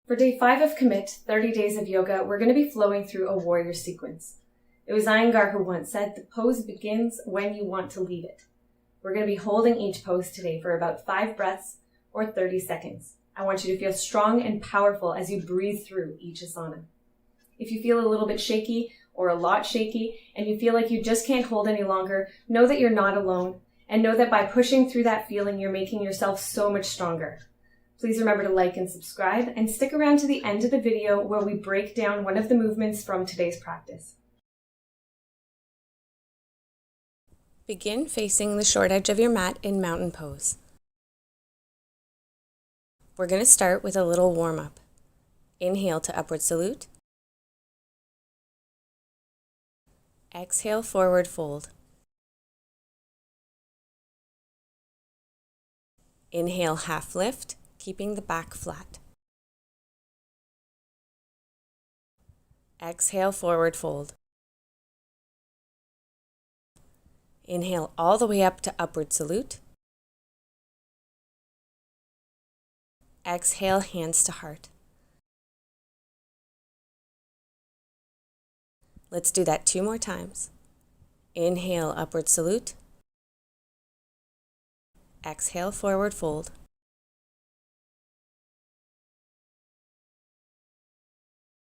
For day 5 of Commit, 30 days of yoga, we're going to be flowing through a warrior sequence. It was Iyengar who once said, the pose begins when you want to leave it. We're going to be holding each pose today for about 5 breaths or 30 seconds. I want you to feel strong and powerful as you breathe through each asana. If you feel a little bit shaky or a lot shaky and you feel like you just can't hold any longer, know that you're not alone and know that by pushing through that feeling, you're making yourself so much stronger. Please remember to like and subscribe and stick around to the end of the video where we break down one of the movements from today's practice. Begin facing the short edge of your mat in mountain pose. We're going to start with a little warm-up. Inhale to upward salute. Exhale, forward fold. Inhale, half lift, keeping the back flat. Exhale, forward fold. Inhale all the way up to upward salute. Exhale, hands to heart. Let's do that 2 more times. Inhale, upward salute. Exhale, forward fold.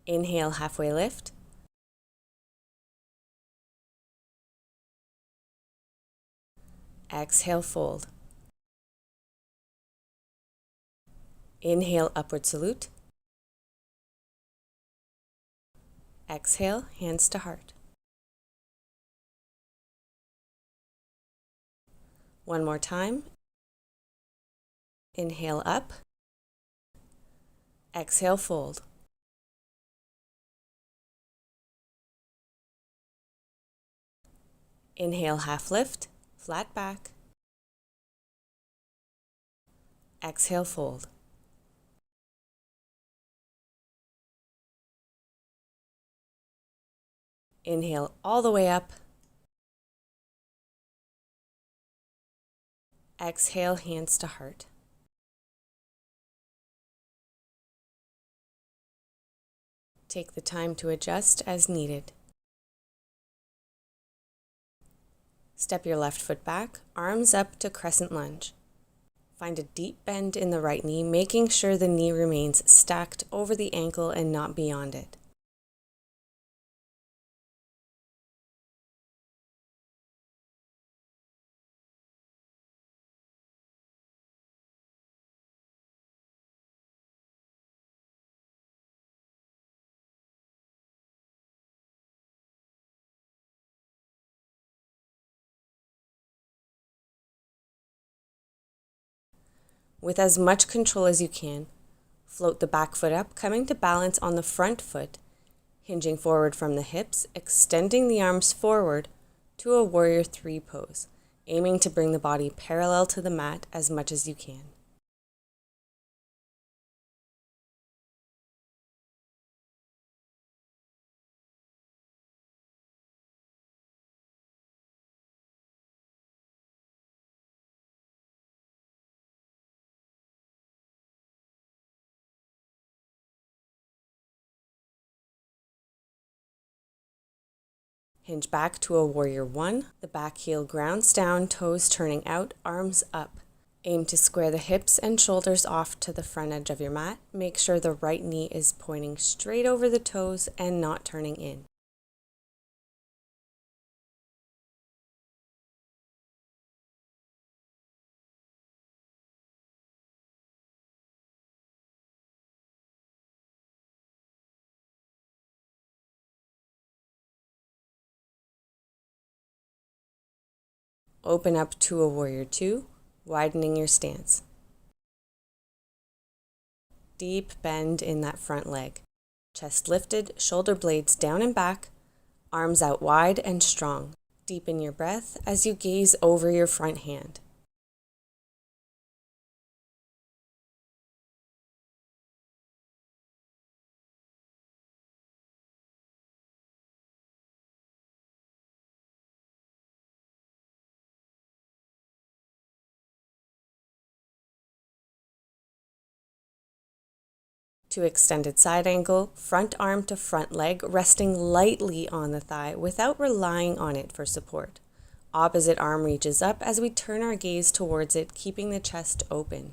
Inhale, halfway lift. Exhale, fold. Inhale, upward salute. Exhale, hands to heart. One more time. Inhale up. Exhale, fold. Inhale, half lift, flat back. Exhale, fold. Inhale all the way up. Exhale, hands to heart. Take the time to adjust as needed. Step your left foot back, arms up to crescent lunge. Find a deep bend in the right knee, making sure the knee remains stacked over the ankle and not beyond it. With as much control as you can, float the back foot up, coming to balance on the front foot, hinging forward from the hips, extending the arms forward to a warrior 3 pose, aiming to bring the body parallel to the mat as much as you can. Hinge back to a warrior 1. The back heel grounds down, toes turning out, arms up. Aim to square the hips and shoulders off to the front edge of your mat. Make sure the right knee is pointing straight over the toes and not turning in. Open up to a warrior 2, widening your stance. Deep bend in that front leg. Chest lifted, shoulder blades down and back, arms out wide and strong. Deepen your breath as you gaze over your front hand. To extended side angle, front arm to front leg, resting lightly on the thigh without relying on it for support. Opposite arm reaches up as we turn our gaze towards it, keeping the chest open.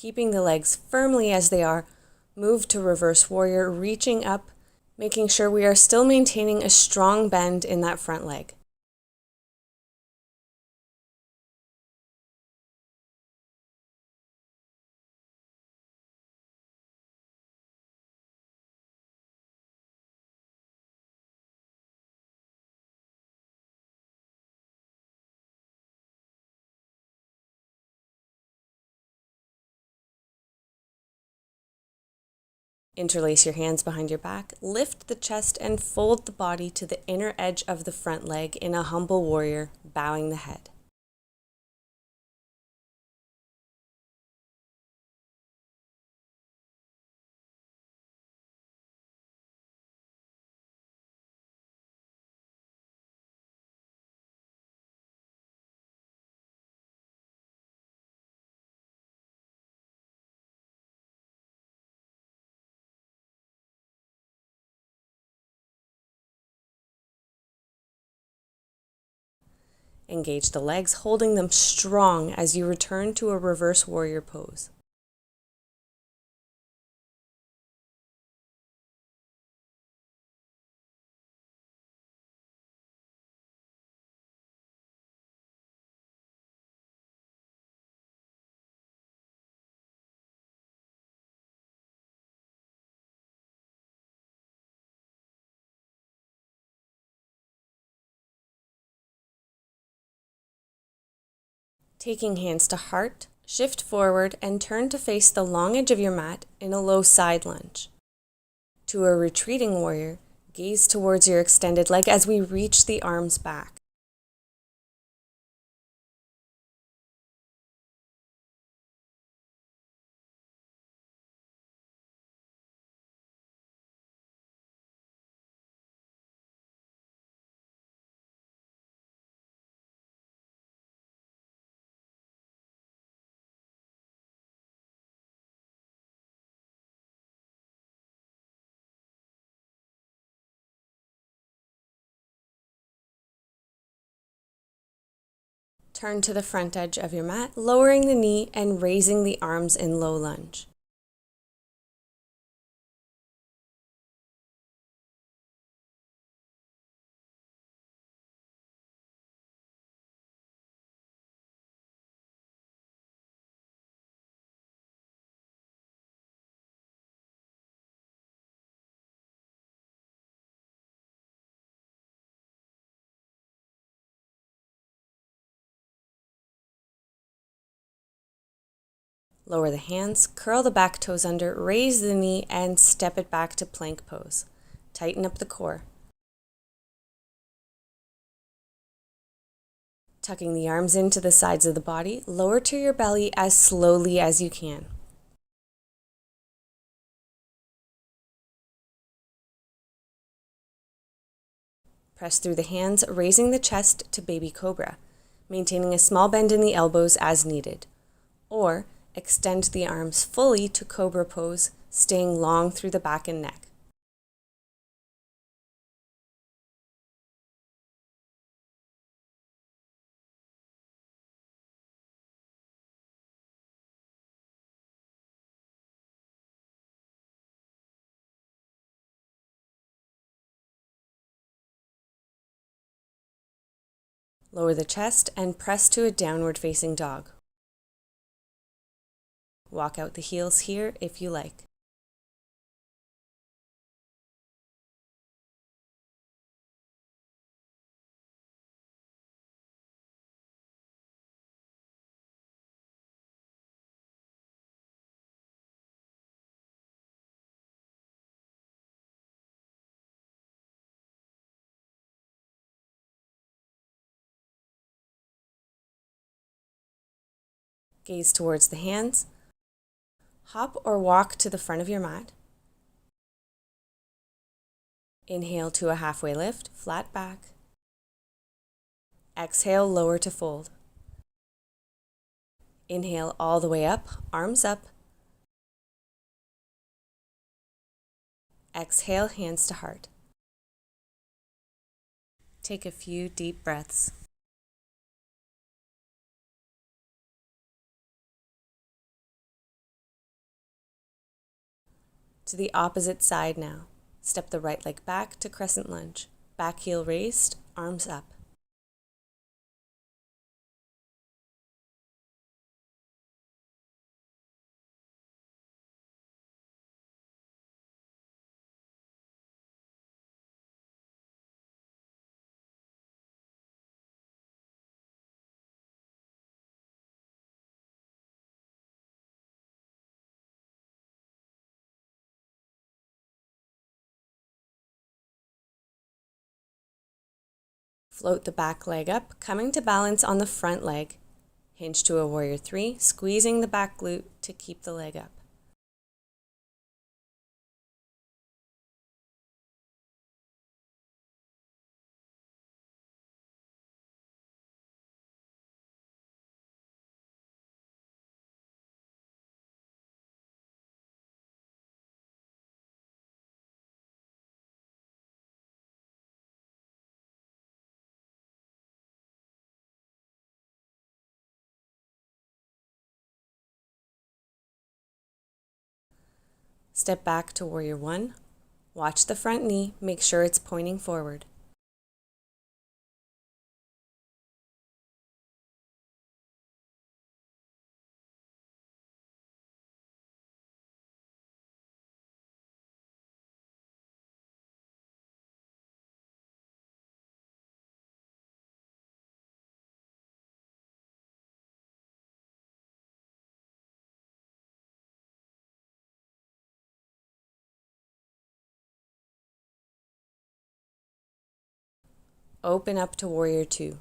Keeping the legs firmly as they are, move to reverse warrior, reaching up, making sure we are still maintaining a strong bend in that front leg. Interlace your hands behind your back, lift the chest and fold the body to the inner edge of the front leg in a humble warrior, bowing the head. Engage the legs, holding them strong as you return to a reverse warrior pose. Taking hands to heart, shift forward and turn to face the long edge of your mat in a low side lunge. To a retreating warrior, gaze towards your extended leg as we reach the arms back. Turn to the front edge of your mat, lowering the knee and raising the arms in low lunge. Lower the hands, curl the back toes under, raise the knee, and step it back to plank pose. Tighten up the core. Tucking the arms into the sides of the body, lower to your belly as slowly as you can. Press through the hands, raising the chest to baby cobra, maintaining a small bend in the elbows as needed. Or extend the arms fully to cobra pose, staying long through the back and neck. Lower the chest and press to a downward facing dog. Walk out the heels here if you like. Gaze towards the hands, Hop or walk to the front of your mat. Inhale to a halfway lift, flat back. Exhale, lower to fold. Inhale all the way up, arms up. Exhale, hands to heart. Take a few deep breaths. To the opposite side now. Step the right leg back to crescent lunge. Back heel raised, arms up. Float the back leg up, coming to balance on the front leg. Hinge to a warrior 3, squeezing the back glute to keep the leg up. Step back to warrior 1. Watch the front knee, make sure it's pointing forward. Open up to warrior 2.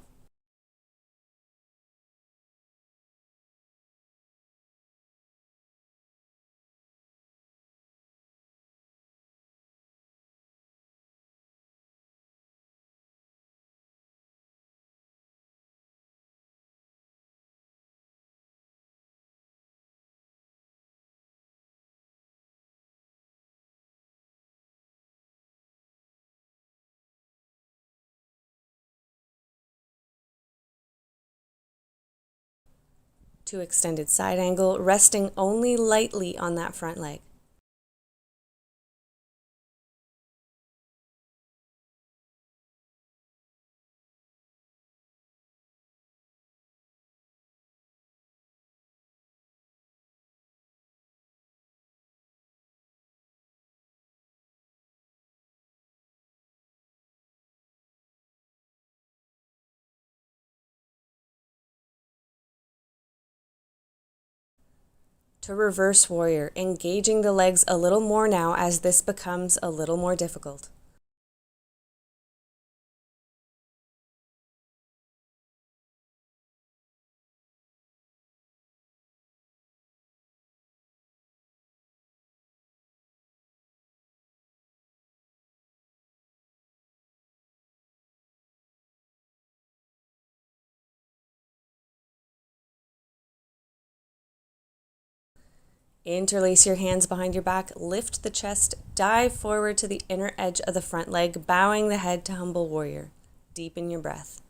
To extended side angle, resting only lightly on that front leg. To reverse warrior, engaging the legs a little more now as this becomes a little more difficult. Interlace your hands behind your back, lift the chest, dive forward to the inner edge of the front leg, bowing the head to humble warrior. Deepen your breath.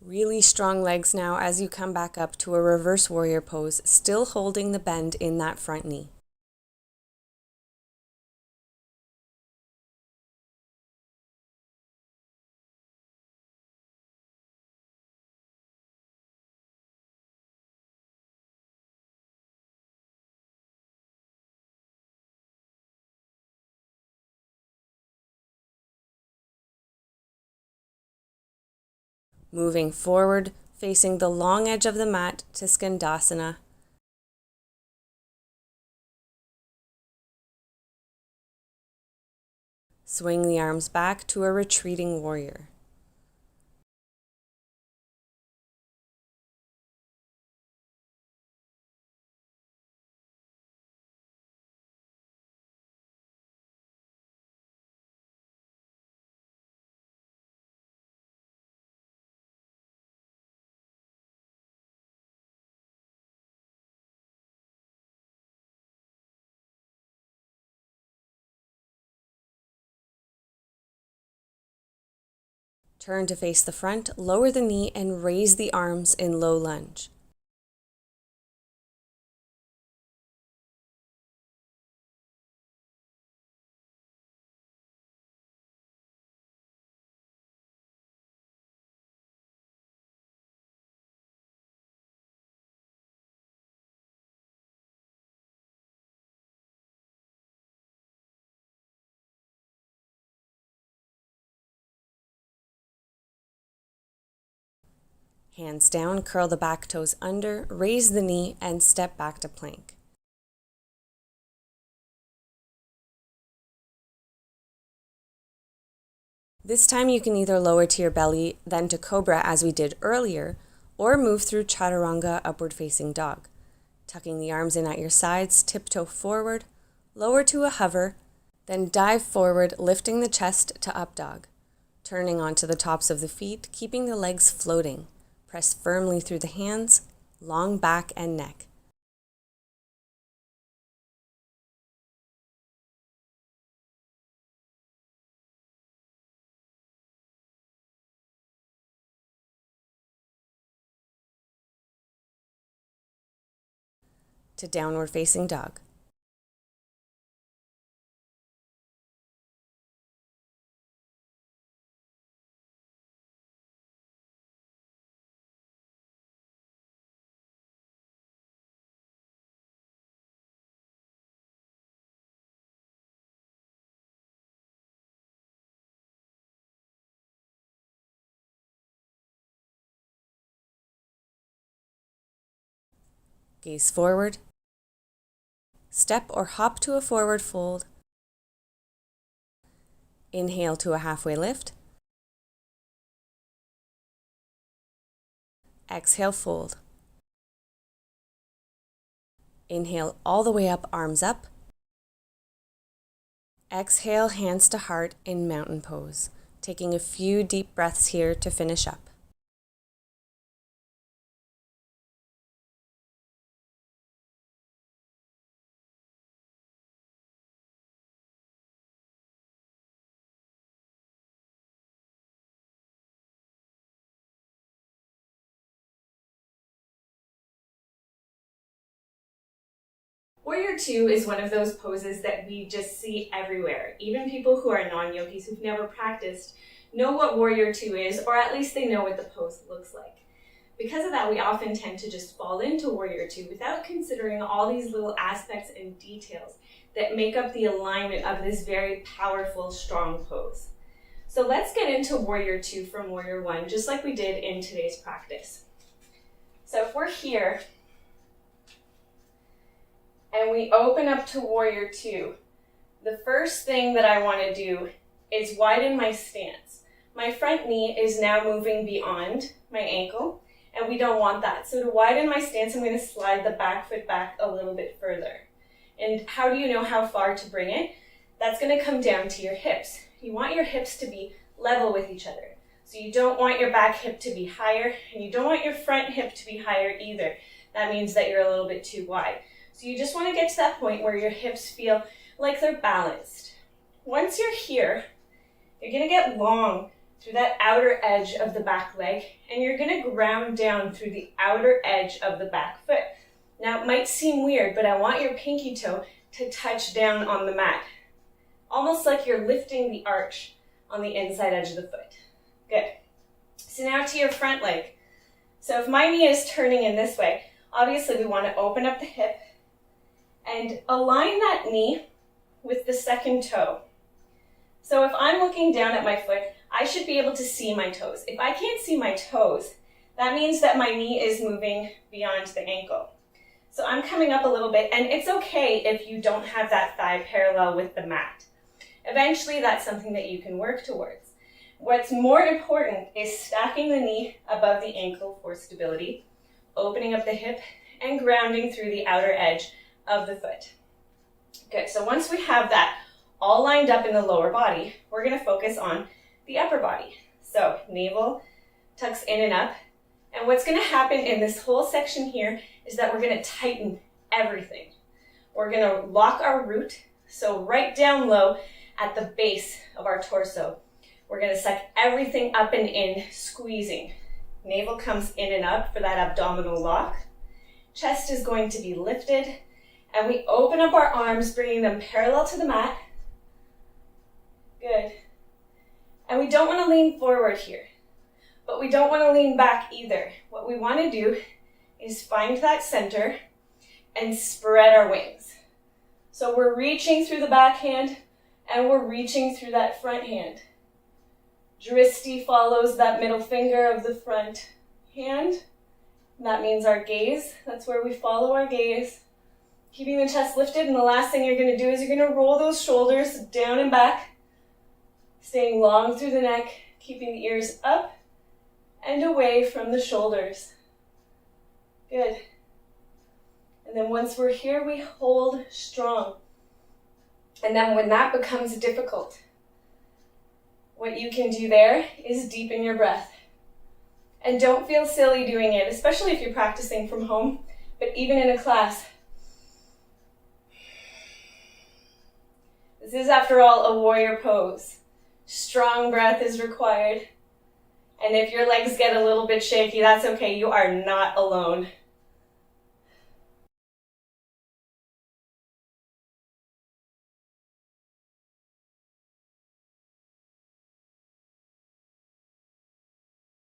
Really strong legs now as you come back up to a reverse warrior pose, still holding the bend in that front knee. Moving forward, facing the long edge of the mat to Skandasana. Swing the arms back to a retreating warrior. Turn to face the front, lower the knee, and raise the arms in low lunge. Hands down, curl the back toes under, raise the knee, and step back to plank. This time you can either lower to your belly, then to Cobra as we did earlier, or move through Chaturanga, upward facing dog. Tucking the arms in at your sides, tiptoe forward, lower to a hover, then dive forward, lifting the chest to up dog. Turning onto the tops of the feet, keeping the legs floating. Press firmly through the hands, long back and neck. To downward facing dog. Gaze forward. Step or hop to a forward fold. Inhale to a halfway lift. Exhale, fold. Inhale all the way up, arms up. Exhale, hands to heart in mountain pose. Taking a few deep breaths here to finish up. Warrior Two is one of those poses that we just see everywhere. Even people who are non-yogis who've never practiced know what Warrior Two is, or at least they know what the pose looks like. Because of that, we often tend to just fall into Warrior Two without considering all these little aspects and details that make up the alignment of this very powerful, strong pose. So let's get into Warrior Two from Warrior One, just like we did in today's practice. So if we're here, and we open up to Warrior Two, the first thing that I want to do is widen my stance. My front knee is now moving beyond my ankle, and we don't want that. So to widen my stance, I'm going to slide the back foot back a little bit further. And how do you know how far to bring it? That's going to come down to your hips. You want your hips to be level with each other. So you don't want your back hip to be higher, and you don't want your front hip to be higher either. That means that you're a little bit too wide. So you just want to get to that point where your hips feel like they're balanced. Once you're here, you're going to get long through that outer edge of the back leg, and you're going to ground down through the outer edge of the back foot. Now, it might seem weird, but I want your pinky toe to touch down on the mat, almost like you're lifting the arch on the inside edge of the foot. Good. So now to your front leg. So if my knee is turning in this way, obviously we want to open up the hip and align that knee with the second toe. So if I'm looking down at my foot, I should be able to see my toes. If I can't see my toes, that means that my knee is moving beyond the ankle. So I'm coming up a little bit, and it's okay if you don't have that thigh parallel with the mat. Eventually, that's something that you can work towards. What's more important is stacking the knee above the ankle for stability, opening up the hip, and grounding through the outer edge of the foot. Good, so once we have that all lined up in the lower body, we're gonna focus on the upper body. So navel tucks in and up, and what's gonna happen in this whole section here is that we're gonna tighten everything. We're gonna lock our root, so right down low at the base of our torso. We're gonna suck everything up and in, squeezing. Navel comes in and up for that abdominal lock. Chest is going to be lifted, and we open up our arms, bringing them parallel to the mat. Good. And we don't want to lean forward here, but we don't want to lean back either. What we want to do is find that center and spread our wings. So we're reaching through the back hand, and we're reaching through that front hand. Dristi follows that middle finger of the front hand. That means our gaze. That's where we follow our gaze. Keeping the chest lifted, and the last thing you're going to do is you're going to roll those shoulders down and back, staying long through the neck, keeping the ears up and away from the shoulders. Good. And then once we're here, we hold strong. And then when that becomes difficult, what you can do there is deepen your breath. And don't feel silly doing it, especially if you're practicing from home, but even in a class. This is, after all, a warrior pose. Strong breath is required. And if your legs get a little bit shaky, that's okay. You are not alone.